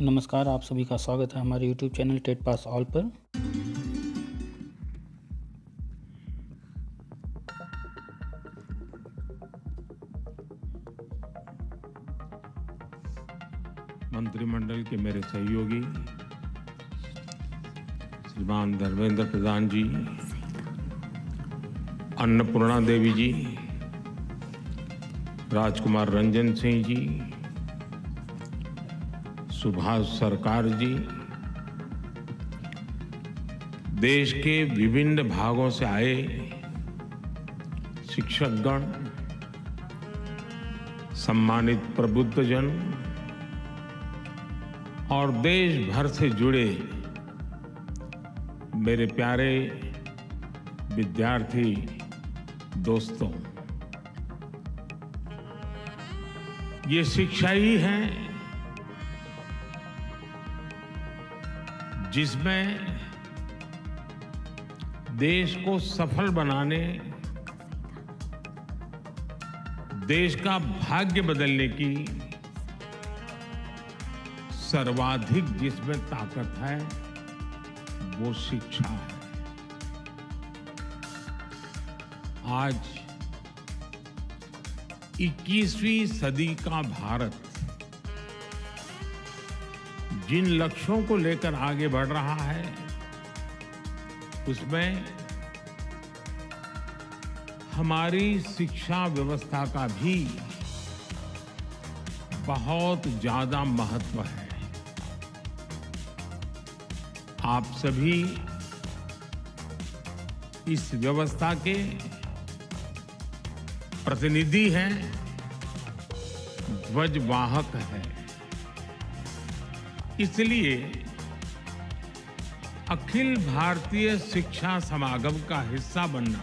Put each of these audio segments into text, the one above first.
नमस्कार, आप सभी का स्वागत है हमारे YouTube channel TET pass all पर। मंत्रिमंडल के मेरे सहयोगी श्रीमान धर्मेंद्र प्रधान जी, अन्नपूर्णा देवी जी, राजकुमार रंजन सिंह जी, सुभाष सरकार जी, देश के विभिन्न भागों से आए शिक्षकगण, सम्मानित प्रबुद्धजन और देश भर से जुड़े मेरे प्यारे विद्यार्थी दोस्तों, ये शिक्षा ही है जिसमें देश को सफल बनाने, देश का भाग्य बदलने की सर्वाधिक जिसमें ताकत है वो शिक्षा है। आज 21वीं सदी का भारत जिन लक्ष्यों को लेकर आगे बढ़ रहा है उसमें हमारी शिक्षा व्यवस्था का भी बहुत ज्यादा महत्व है। आप सभी इस व्यवस्था के प्रतिनिधि हैं, ध्वजवाहक हैं। इसलिए अखिल भारतीय शिक्षा समागम का हिस्सा बनना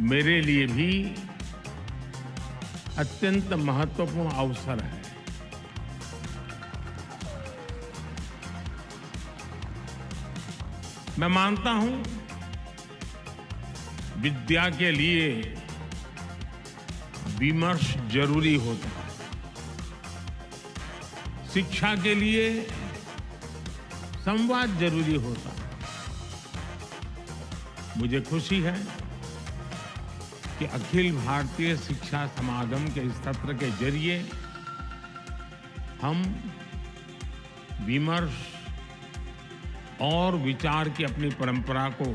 मेरे लिए भी अत्यंत महत्वपूर्ण अवसर है। मैं मानता हूं विद्या के लिए विमर्श जरूरी होता है। शिक्षा के लिए संवाद जरूरी होता है। मुझे खुशी है कि अखिल भारतीय शिक्षा समागम के इस सत्र के जरिए हम विमर्श और विचार की अपनी परंपरा को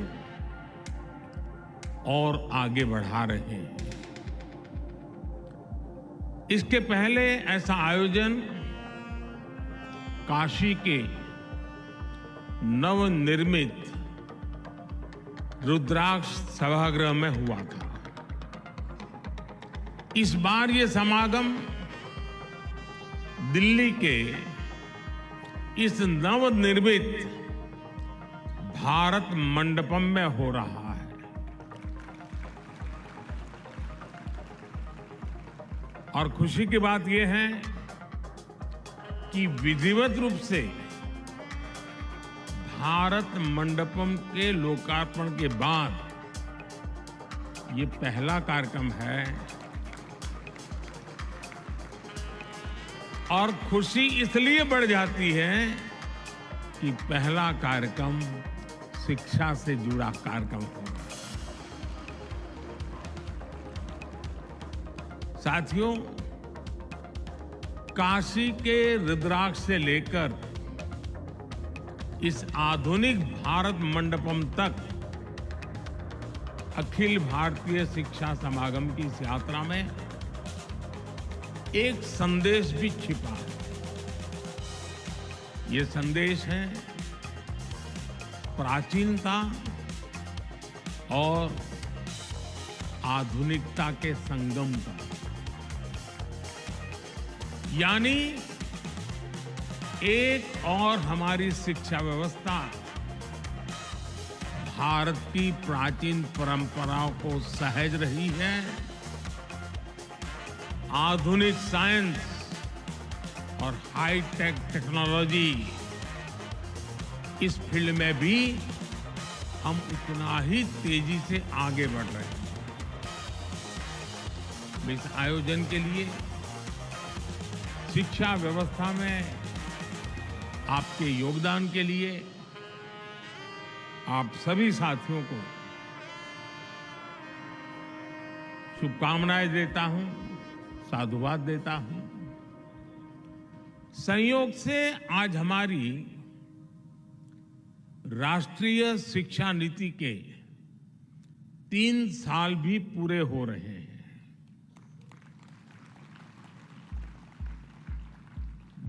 और आगे बढ़ा रहे हैं। इसके पहले ऐसा आयोजन काशी के नवनिर्मित रुद्राक्ष सभागृह में हुआ था। इस बार ये समागम दिल्ली के इस नवनिर्मित भारत मंडपम में हो रहा है। और खुशी की बात यह है कि विधिवत रूप से भारत मंडपम के लोकार्पण के बाद ये पहला कार्यक्रम है। और खुशी इसलिए बढ़ जाती है कि पहला कार्यक्रम शिक्षा से जुड़ा कार्यक्रम होगा। साथियों, काशी के रुद्राक्ष से लेकर इस आधुनिक भारत मंडपम तक अखिल भारतीय शिक्षा समागम की इस यात्रा में एक संदेश भी छिपा है। ये संदेश है प्राचीनता और आधुनिकता के संगम का। यानी एक और हमारी शिक्षा व्यवस्था भारत की प्राचीन परंपराओं को सहज रही है। आधुनिक साइंस और हाईटेक टेक्नोलॉजी इस फील्ड में भी हम उतना ही तेजी से आगे बढ़ रहे हैं। इस आयोजन के लिए शिक्षा व्यवस्था में आपके योगदान के लिए आप सभी साथियों को शुभकामनाएं देता हूं, साधुवाद देता हूं। संयोग से आज हमारी राष्ट्रीय शिक्षा नीति के 3 साल भी पूरे हो रहे हैं।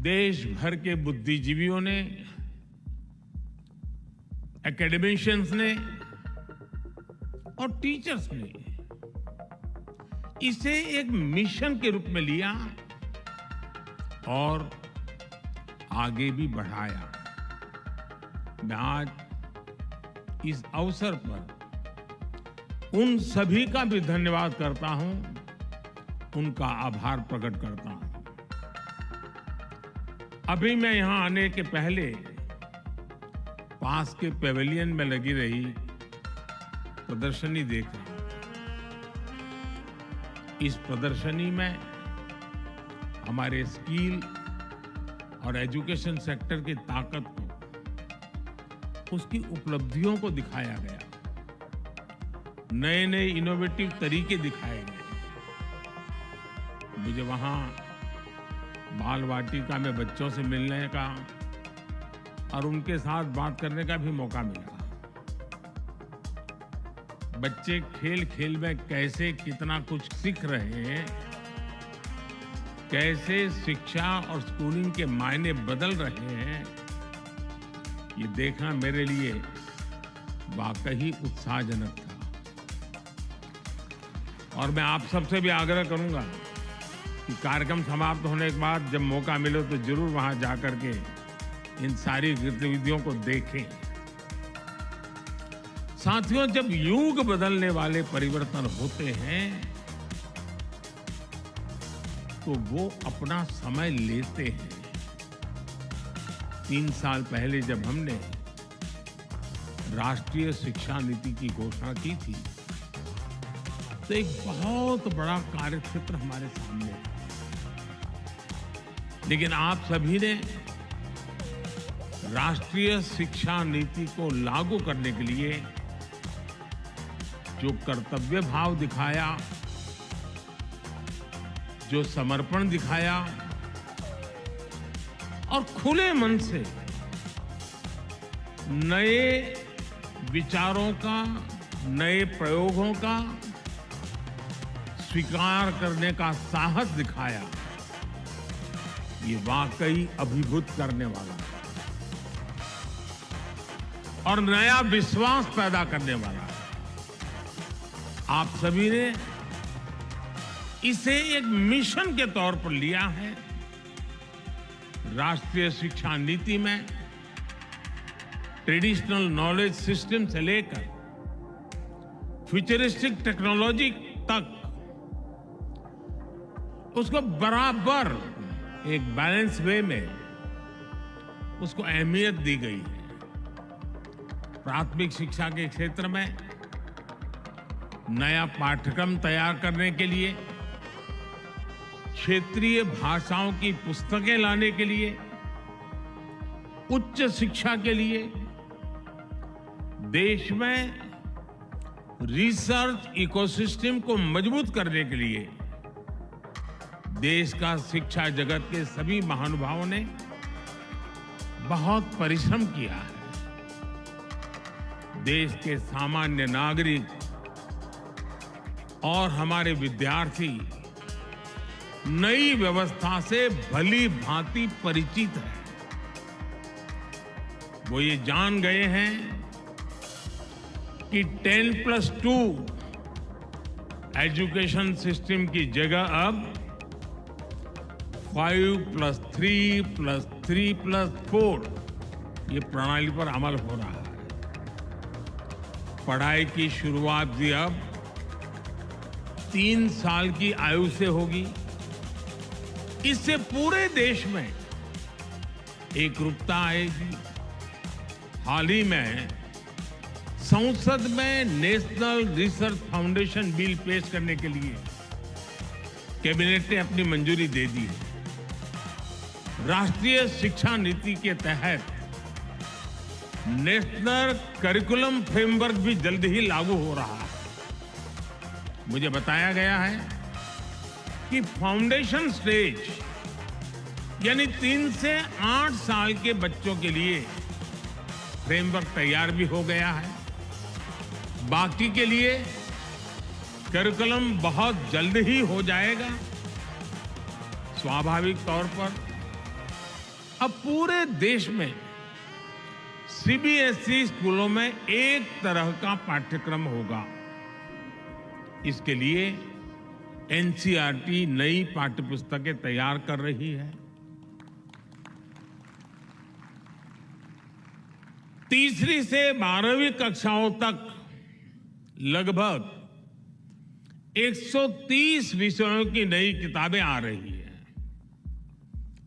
देश भर के बुद्धिजीवियों ने, एकेडमिशियंस ने और टीचर्स ने इसे एक मिशन के रूप में लिया और आगे भी बढ़ाया। मैं आज इस अवसर पर उन सभी का भी धन्यवाद करता हूं, उनका आभार प्रकट करता हूं। अभी मैं यहां आने के पहले पास के पेविलियन में लगी रही प्रदर्शनी देख रहा हूं। इस प्रदर्शनी में हमारे स्किल और एजुकेशन सेक्टर की ताकत को, उसकी उपलब्धियों को दिखाया गया। नए नए इनोवेटिव तरीके दिखाए गए। मुझे वहां बाल वाटिका में बच्चों से मिलने का और उनके साथ बात करने का भी मौका मिला। बच्चे खेल खेल में कैसे कितना कुछ सीख रहे हैं, कैसे शिक्षा और स्कूलिंग के मायने बदल रहे हैं, ये देखना मेरे लिए वाकई उत्साहजनक था। और मैं आप सबसे भी आग्रह करूंगा कि कार्यक्रम समाप्त होने के बाद जब मौका मिले तो जरूर वहां जाकर के इन सारी गतिविधियों को देखें। साथियों, जब युग बदलने वाले परिवर्तन होते हैं तो वो अपना समय लेते हैं। 3 साल पहले जब हमने राष्ट्रीय शिक्षा नीति की घोषणा की थी तो एक बहुत बड़ा कार्यक्षेत्र हमारे सामने था। लेकिन आप सभी ने राष्ट्रीय शिक्षा नीति को लागू करने के लिए जो कर्तव्य भाव दिखाया, जो समर्पण दिखाया और खुले मन से नए विचारों का, नए प्रयोगों का स्वीकार करने का साहस दिखाया, ये वाकई अभिभूत करने वाला है और नया विश्वास पैदा करने वाला है। आप सभी ने इसे एक मिशन के तौर पर लिया है। राष्ट्रीय शिक्षा नीति में ट्रेडिशनल नॉलेज सिस्टम से लेकर फ्यूचरिस्टिक टेक्नोलॉजी तक उसको बराबर एक बैलेंस वे में उसको अहमियत दी गई है। प्राथमिक शिक्षा के क्षेत्र में नया पाठ्यक्रम तैयार करने के लिए, क्षेत्रीय भाषाओं की पुस्तकें लाने के लिए, उच्च शिक्षा के लिए, देश में रिसर्च इकोसिस्टम को मजबूत करने के लिए देश का शिक्षा जगत के सभी महानुभावों ने बहुत परिश्रम किया है। देश के सामान्य नागरिक और हमारे विद्यार्थी नई व्यवस्था से भली भांति परिचित हैं। वो ये जान गए हैं कि 10+2 एजुकेशन सिस्टम की जगह अब 5+3+3+4 ये प्रणाली पर अमल हो रहा है। पढ़ाई की शुरुआत भी अब 3 साल की आयु से होगी। इससे पूरे देश में एकरूपता आएगी। हाल ही में संसद में नेशनल रिसर्च फाउंडेशन बिल पेश करने के लिए कैबिनेट ने अपनी मंजूरी दे दी है। राष्ट्रीय शिक्षा नीति के तहत नेशनल करिकुलम फ्रेमवर्क भी जल्द ही लागू हो रहा है। मुझे बताया गया है कि फाउंडेशन स्टेज यानी 3 से 8 साल के बच्चों के लिए फ्रेमवर्क तैयार भी हो गया है। बाकी के लिए करिकुलम बहुत जल्द ही हो जाएगा। स्वाभाविक तौर पर अब पूरे देश में सीबीएसई स्कूलों में एक तरह का पाठ्यक्रम होगा। इसके लिए एनसीईआरटी नई पाठ्यपुस्तकें तैयार कर रही है। तीसरी से 12वीं कक्षाओं तक लगभग 130 विषयों की नई किताबें आ रही हैं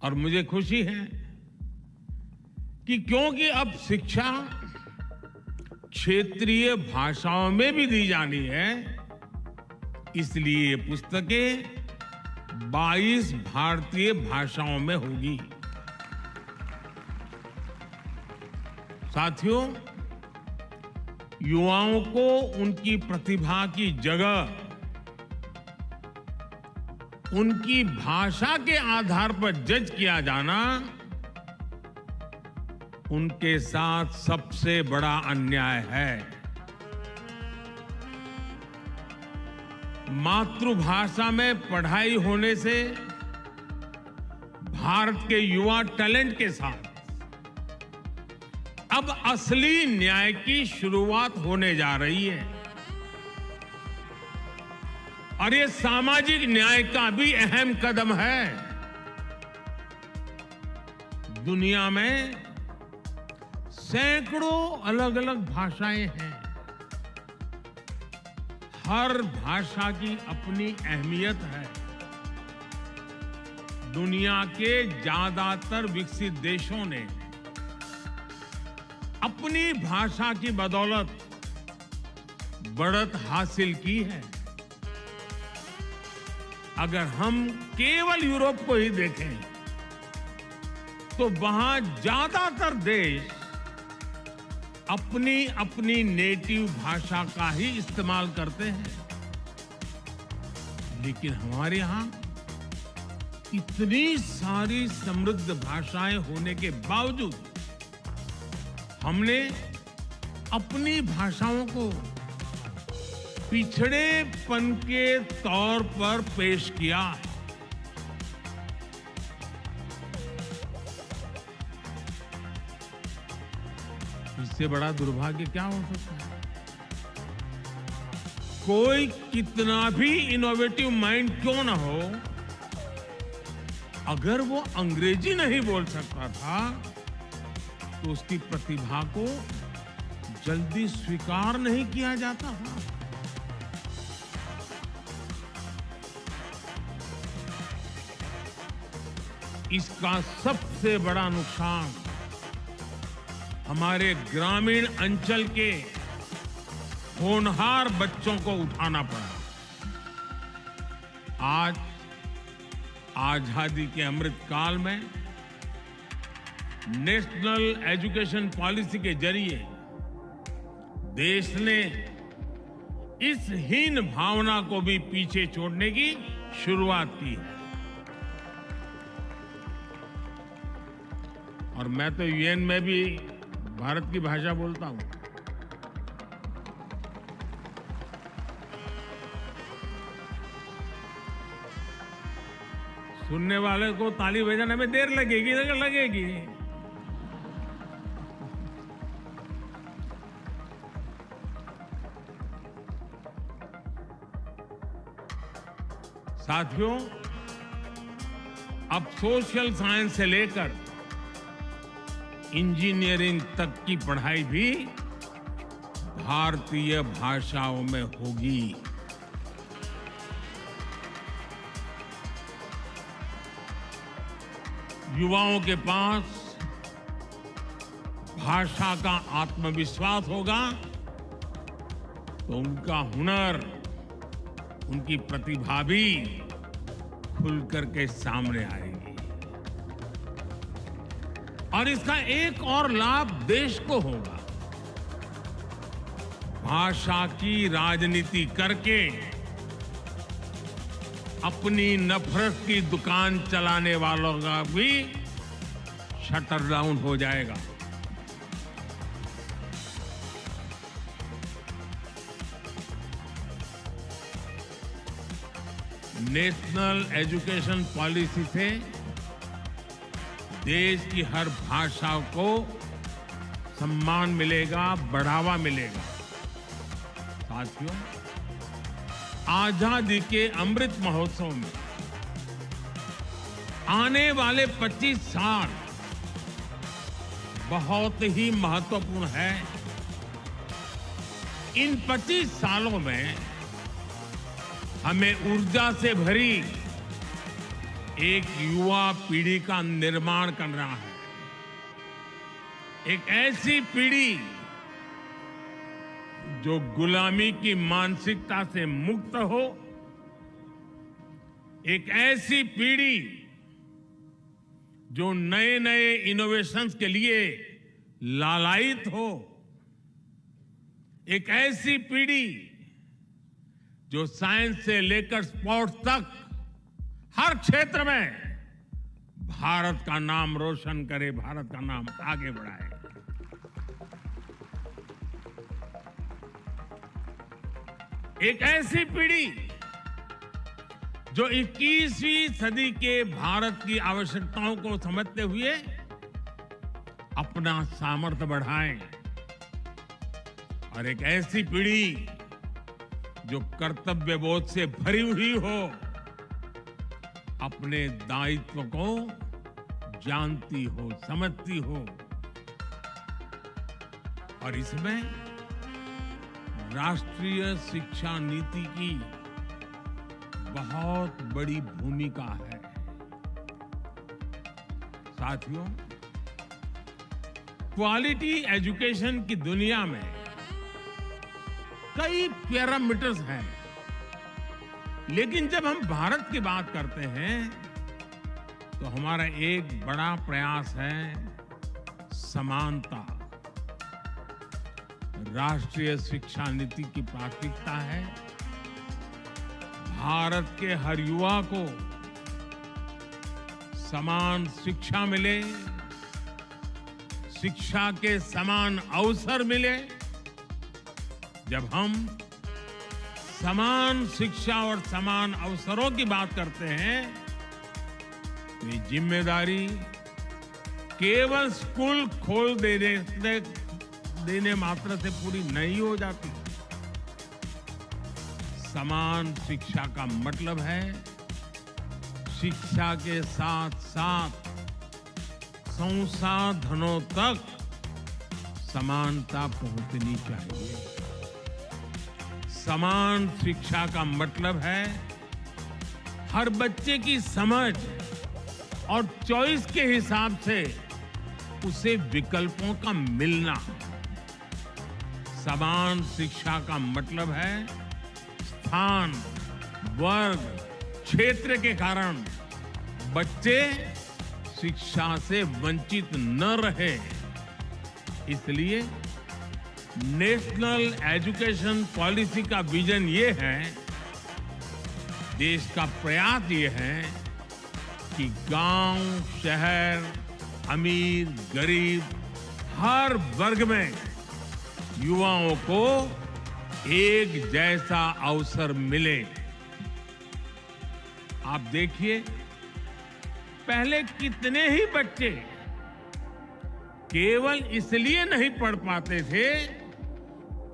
और मुझे खुशी है कि क्योंकि अब शिक्षा क्षेत्रीय भाषाओं में भी दी जानी है, इसलिए ये पुस्तकें 22 भारतीय भाषाओं में होगी। साथियों, युवाओं को उनकी प्रतिभा की जगह उनकी भाषा के आधार पर जज किया जाना उनके साथ सबसे बड़ा अन्याय है। मातृभाषा में पढ़ाई होने से भारत के युवा टैलेंट के साथ अब असली न्याय की शुरुआत होने जा रही है और ये सामाजिक न्याय का भी अहम कदम है। दुनिया में सैकड़ों अलग अलग भाषाएं हैं। हर भाषा की अपनी अहमियत है। दुनिया के ज्यादातर विकसित देशों ने अपनी भाषा की बदौलत बढ़त हासिल की है। अगर हम केवल यूरोप को ही देखें तो वहां ज्यादातर देश अपनी अपनी नेटिव भाषा का ही इस्तेमाल करते हैं, लेकिन हमारे यहां इतनी सारी समृद्ध भाषाएं होने के बावजूद हमने अपनी भाषाओं को पिछड़ेपन के तौर पर पेश किया। इससे बड़ा दुर्भाग्य क्या हो सकता है? कोई कितना भी इनोवेटिव माइंड क्यों ना हो, अगर वो अंग्रेजी नहीं बोल सकता था तो उसकी प्रतिभा को जल्दी स्वीकार नहीं किया जाता था। इसका सबसे बड़ा नुकसान हमारे ग्रामीण अंचल के होनहार बच्चों को उठाना पड़ा। आज आजादी के अमृत काल में नेशनल एजुकेशन पॉलिसी के जरिए देश ने इस हीन भावना को भी पीछे छोड़ने की शुरुआत की है। और मैं तो यूएन में भी भारत की भाषा बोलता हूं। सुनने वाले को ताली बजाने में देर लगेगी ना लगेगी। साथियों, अब सोशल साइंस से लेकर इंजीनियरिंग तक की पढ़ाई भी भारतीय भाषाओं में होगी। युवाओं के पास भाषा का आत्मविश्वास होगा तो उनका हुनर, उनकी प्रतिभा भी खुल करके सामने आएगी। और इसका एक और लाभ देश को होगा। भाषा की राजनीति करके अपनी नफरत की दुकान चलाने वालों का भी शटर डाउन हो जाएगा। नेशनल एजुकेशन पॉलिसी से देश की हर भाषा को सम्मान मिलेगा, बढ़ावा मिलेगा। साथियों, आजादी के अमृत महोत्सव में आने वाले 25 साल बहुत ही महत्वपूर्ण है। इन 25 सालों में हमें ऊर्जा से भरी एक युवा पीढ़ी का निर्माण करना है। एक ऐसी पीढ़ी जो गुलामी की मानसिकता से मुक्त हो, एक ऐसी पीढ़ी जो नए नए इनोवेशंस के लिए लालायित हो, एक ऐसी पीढ़ी जो साइंस से लेकर स्पोर्ट्स तक हर क्षेत्र में भारत का नाम रोशन करे, भारत का नाम आगे बढ़ाए। एक ऐसी पीढ़ी जो 21वीं सदी के भारत की आवश्यकताओं को समझते हुए अपना सामर्थ्य बढ़ाए, और एक ऐसी पीढ़ी जो कर्तव्य बोध से भरी हुई हो, अपने दायित्व को जानती हो, समझती हो। और इसमें राष्ट्रीय शिक्षा नीति की बहुत बड़ी भूमिका है। साथियों, क्वालिटी एजुकेशन की दुनिया में कई पैरामीटर्स हैं, लेकिन जब हम भारत की बात करते हैं तो हमारा एक बड़ा प्रयास है समानता। राष्ट्रीय शिक्षा नीति की प्राथमिकता है भारत के हर युवा को समान शिक्षा मिले, शिक्षा के समान अवसर मिले। जब हम समान शिक्षा और समान अवसरों की बात करते हैं तो ये जिम्मेदारी केवल स्कूल खोल देने मात्र से पूरी नहीं हो जाती। समान शिक्षा का मतलब है शिक्षा के साथ साथ संसाधनों तक समानता पहुंचनी चाहिए। समान शिक्षा का मतलब है हर बच्चे की समझ और चॉइस के हिसाब से उसे विकल्पों का मिलना। समान शिक्षा का मतलब है स्थान, वर्ग, क्षेत्र के कारण बच्चे शिक्षा से वंचित न रहे। इसलिए नेशनल एजुकेशन पॉलिसी का विजन ये है, देश का प्रयास ये है कि गांव, शहर, अमीर, गरीब हर वर्ग में युवाओं को एक जैसा अवसर मिले। आप देखिए, पहले कितने ही बच्चे केवल इसलिए नहीं पढ़ पाते थे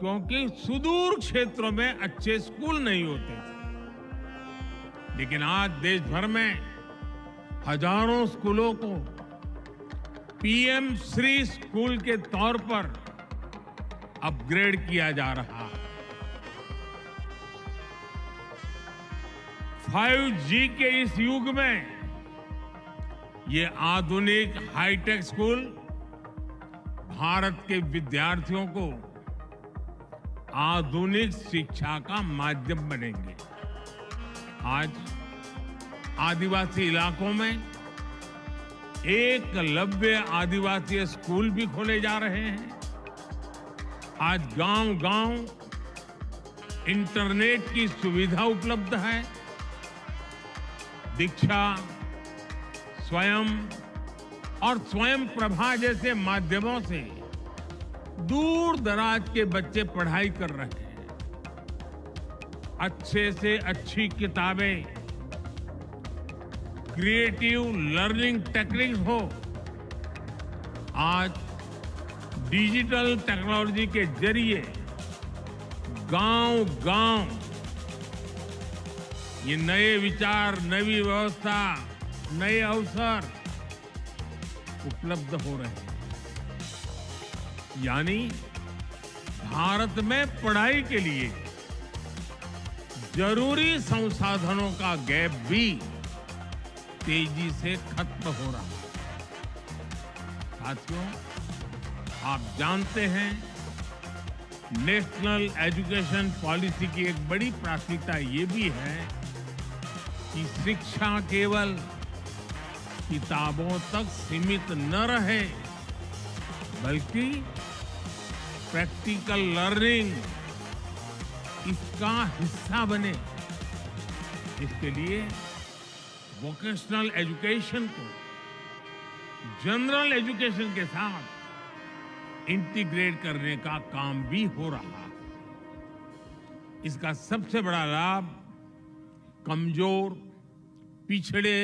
क्योंकि सुदूर क्षेत्रों में अच्छे स्कूल नहीं होते थे। लेकिन आज देश भर में हजारों स्कूलों को पीएम श्री स्कूल के तौर पर अपग्रेड किया जा रहा है। 5G के इस युग में ये आधुनिक हाईटेक स्कूल भारत के विद्यार्थियों को आधुनिक शिक्षा का माध्यम बनेंगे। आज आदिवासी इलाकों में एकलव्य आदिवासी स्कूल भी खोले जा रहे हैं। आज गांव-गांव इंटरनेट की सुविधा उपलब्ध है। दीक्षा, स्वयं और स्वयं प्रभा जैसे माध्यमों से दूर दराज के बच्चे पढ़ाई कर रहे हैं। अच्छे से अच्छी किताबें, क्रिएटिव लर्निंग टेक्निक्स हो, आज डिजिटल टेक्नोलॉजी के जरिए गांव-गांव ये नए विचार, नई व्यवस्था, नए अवसर उपलब्ध हो रहे हैं। यानी भारत में पढ़ाई के लिए जरूरी संसाधनों का गैप भी तेजी से खत्म हो रहा है। साथियों, आप जानते हैं नेशनल एजुकेशन पॉलिसी की एक बड़ी प्राथमिकता ये भी है कि शिक्षा केवल किताबों तक सीमित न रहे, बल्कि प्रैक्टिकल लर्निंग इसका हिस्सा बने। इसके लिए वोकेशनल एजुकेशन को जनरल एजुकेशन के साथ इंटीग्रेट करने का काम भी हो रहा है। इसका सबसे बड़ा लाभ कमजोर, पिछड़े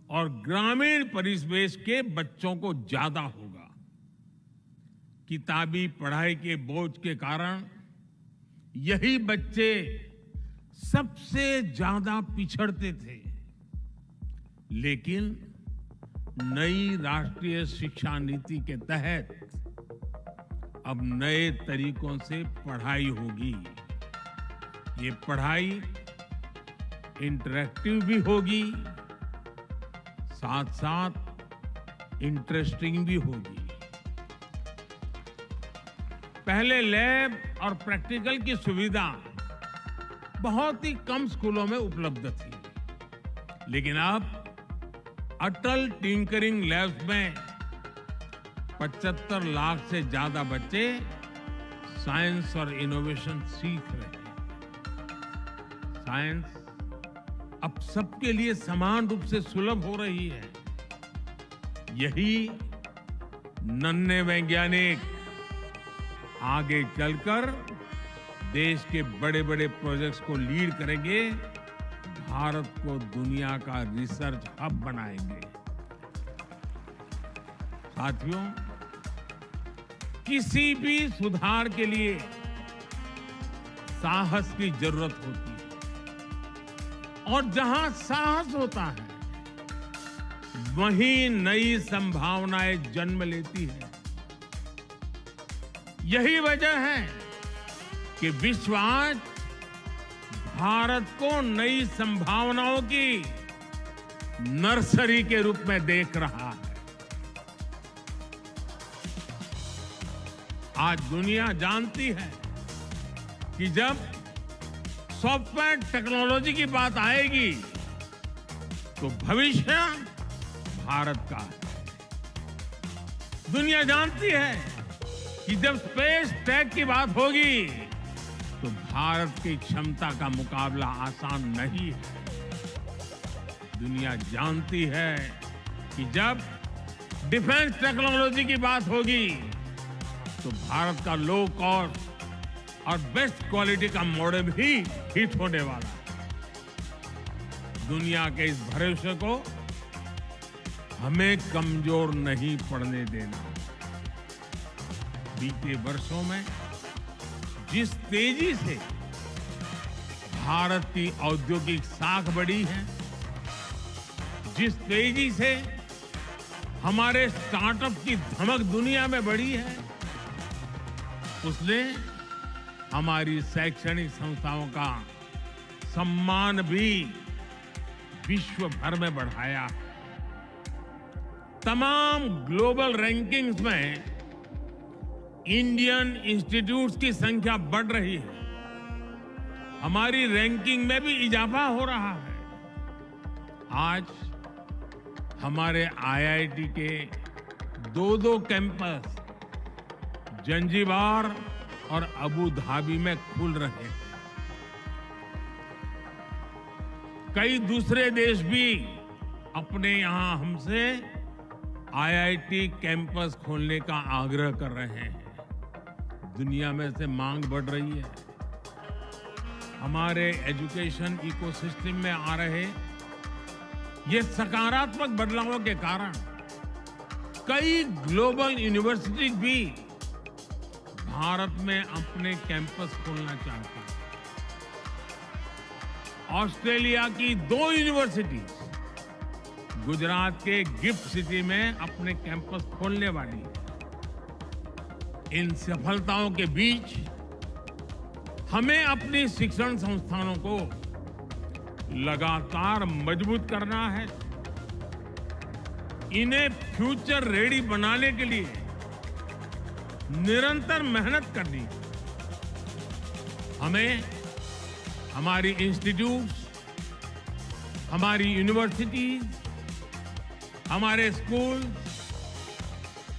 और ग्रामीण परिवेश के बच्चों को ज्यादा होगा। किताबी पढ़ाई के बोझ के कारण यही बच्चे सबसे ज्यादा पिछड़ते थे। लेकिन नई राष्ट्रीय शिक्षा नीति के तहत अब नए तरीकों से पढ़ाई होगी। ये पढ़ाई इंटरैक्टिव भी होगी, साथ साथ इंटरेस्टिंग भी होगी। पहले लैब और प्रैक्टिकल की सुविधा बहुत ही कम स्कूलों में उपलब्ध थी, लेकिन अब अटल टिंकरिंग लैब्स में 75 लाख से ज्यादा बच्चे साइंस और इनोवेशन सीख रहे हैं। साइंस अब सबके लिए समान रूप से सुलभ हो रही है। यही नन्हे वैज्ञानिक आगे चलकर देश के बड़े बड़े प्रोजेक्ट्स को लीड करेंगे, भारत को दुनिया का रिसर्च हब बनाएंगे। साथियों, किसी भी सुधार के लिए साहस की जरूरत होती है, और जहां साहस होता है वहीं नई संभावनाएं जन्म लेती है। यही वजह है कि विश्व आज भारत को नई संभावनाओं की नर्सरी के रूप में देख रहा है। आज दुनिया जानती है कि जब सॉफ्टवेयर टेक्नोलॉजी की बात आएगी तो भविष्य भारत का है। दुनिया जानती है कि जब स्पेस टेक की बात होगी तो भारत की क्षमता का मुकाबला आसान नहीं है। दुनिया जानती है कि जब डिफेंस टेक्नोलॉजी की बात होगी तो भारत का लो कॉस्ट और बेस्ट क्वालिटी का मॉडल भी हिट होने वाला है। दुनिया के इस भरोसे को हमें कमजोर नहीं पड़ने देना। बीते वर्षों में जिस तेजी से भारत की औद्योगिक साख बढ़ी है, जिस तेजी से हमारे स्टार्टअप की धमक दुनिया में बढ़ी है, उसने हमारी शैक्षणिक संस्थाओं का सम्मान भी विश्व भर में बढ़ाया है। तमाम ग्लोबल रैंकिंग्स में इंडियन इंस्टीट्यूट्स की संख्या बढ़ रही है। हमारी रैंकिंग में भी इजाफा हो रहा है। आज हमारे आईआईटी के दो कैंपस जंजीबार और अबू धाबी में खुल रहे हैं। कई दूसरे देश भी अपने यहां हमसे आईआईटी कैंपस खोलने का आग्रह कर रहे हैं। दुनिया में से मांग बढ़ रही है। हमारे एजुकेशन इकोसिस्टम में आ रहे ये सकारात्मक बदलावों के कारण कई ग्लोबल यूनिवर्सिटी भी भारत में अपने कैंपस खोलना चाहती हैं। ऑस्ट्रेलिया की 2 यूनिवर्सिटीज गुजरात के गिफ्ट सिटी में अपने कैंपस खोलने वाली है। इन सफलताओं के बीच हमें अपनी शिक्षण संस्थानों को लगातार मजबूत करना है। इन्हें फ्यूचर रेडी बनाने के लिए निरंतर मेहनत करनी है। हमें हमारी इंस्टीट्यूट्स, हमारी यूनिवर्सिटीज, हमारे स्कूल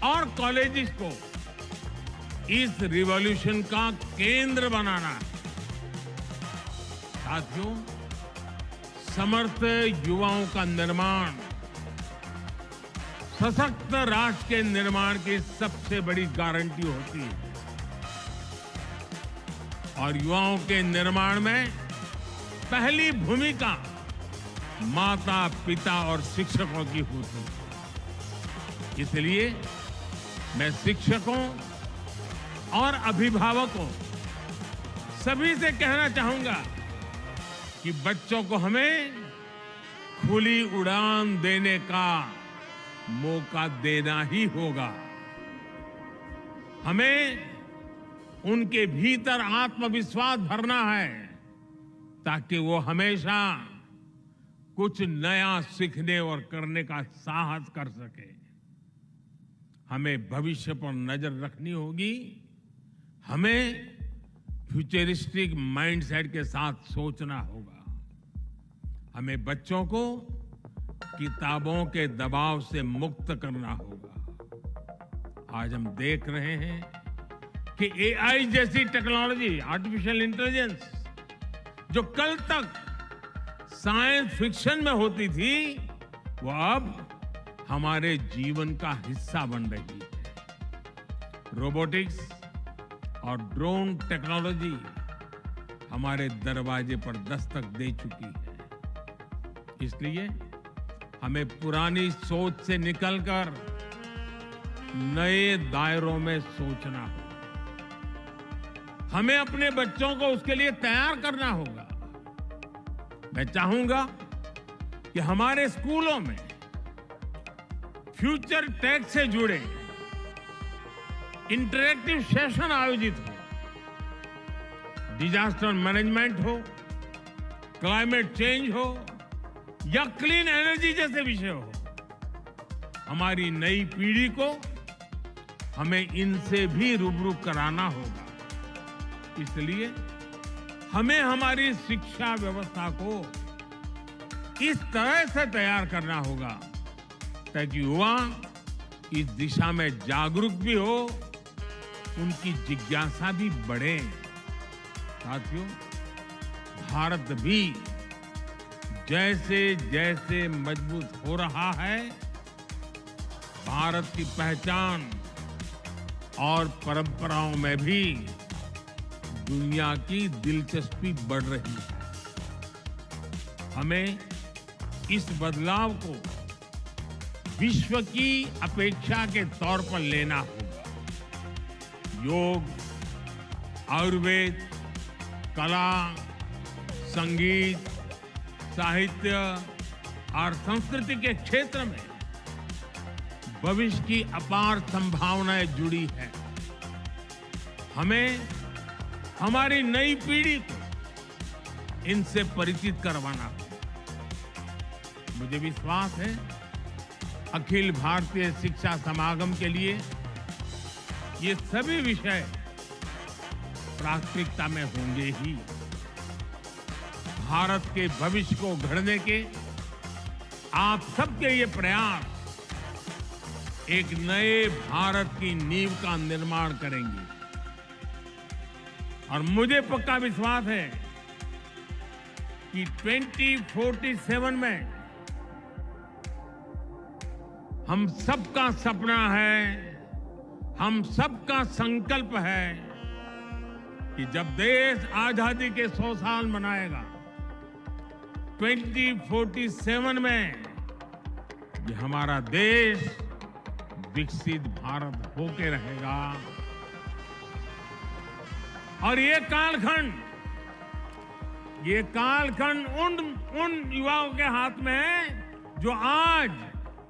और कॉलेजेस को इस रिवॉल्यूशन का केंद्र बनाना है। साथियों, समर्थ युवाओं का निर्माण सशक्त राष्ट्र के निर्माण की सबसे बड़ी गारंटी होती है और युवाओं के निर्माण में पहली भूमिका माता, पिता और शिक्षकों की होती है। इसलिए मैं शिक्षकों और अभिभावकों सभी से कहना चाहूंगा कि बच्चों को हमें खुली उड़ान देने का मौका देना ही होगा। हमें उनके भीतर आत्मविश्वास भरना है ताकि वो हमेशा कुछ नया सीखने और करने का साहस कर सके। हमें भविष्य पर नजर रखनी होगी। हमें फ्यूचरिस्टिक माइंडसेट के साथ सोचना होगा। हमें बच्चों को किताबों के दबाव से मुक्त करना होगा। आज हम देख रहे हैं कि एआई जैसी टेक्नोलॉजी, आर्टिफिशियल इंटेलिजेंस, जो कल तक साइंस फिक्शन में होती थी, वो अब हमारे जीवन का हिस्सा बन रही है। रोबोटिक्स और ड्रोन टेक्नोलॉजी हमारे दरवाजे पर दस्तक दे चुकी है। इसलिए हमें पुरानी सोच से निकलकर नए दायरों में सोचना होगा। हमें अपने बच्चों को उसके लिए तैयार करना होगा। मैं चाहूंगा कि हमारे स्कूलों में फ्यूचर टेक से जुड़े इंटरैक्टिव सेशन आयोजित हो। डिजास्टर मैनेजमेंट हो, क्लाइमेट चेंज हो या क्लीन एनर्जी जैसे विषय हो, हमारी नई पीढ़ी को हमें इनसे भी रूबरू कराना होगा। इसलिए हमें हमारी शिक्षा व्यवस्था को इस तरह से तैयार करना होगा ताकि युवा इस दिशा में जागरूक भी हो, उनकी जिज्ञासा भी बढ़े। साथियों, भारत भी जैसे जैसे मजबूत हो रहा है, भारत की पहचान और परंपराओं में भी दुनिया की दिलचस्पी बढ़ रही है। हमें इस बदलाव को विश्व की अपेक्षा के तौर पर लेना होगा। योग, आयुर्वेद, कला, संगीत, साहित्य और संस्कृति के क्षेत्र में भविष्य की अपार संभावनाएं जुड़ी है। हमें हमारी नई पीढ़ी को इनसे परिचित करवाना होगा। मुझे विश्वास है अखिल भारतीय शिक्षा समागम के लिए ये सभी विषय प्राथमिकता में होंगे ही। भारत के भविष्य को गढ़ने के आप सबके ये प्रयास एक नए भारत की नींव का निर्माण करेंगे और मुझे पक्का विश्वास है कि 2047 में हम सबका सपना है, हम सबका संकल्प है कि जब देश आजादी के 100 साल मनाएगा 2047 में ये हमारा देश विकसित भारत होके रहेगा। और ये कालखंड उन युवाओं के हाथ में है जो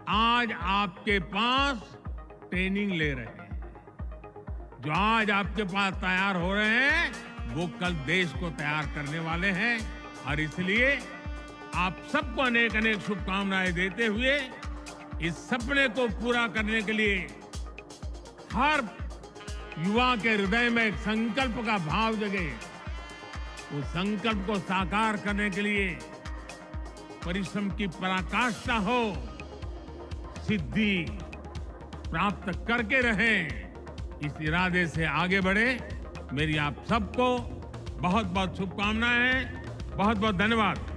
आज आपके पास ट्रेनिंग ले रहे हैं, जो आज आपके पास तैयार हो रहे हैं, वो कल देश को तैयार करने वाले हैं। और इसलिए आप सबको अनेक अनेक शुभकामनाएं देते हुए इस सपने को पूरा करने के लिए हर युवा के हृदय में एक संकल्प का भाव जगे, उस संकल्प को साकार करने के लिए परिश्रम की पराकाष्ठा हो, सिद्धि प्राप्त करके रहें, इस इरादे से आगे बढ़े। मेरी आप सबको बहुत बहुत शुभकामनाएं, बहुत बहुत धन्यवाद।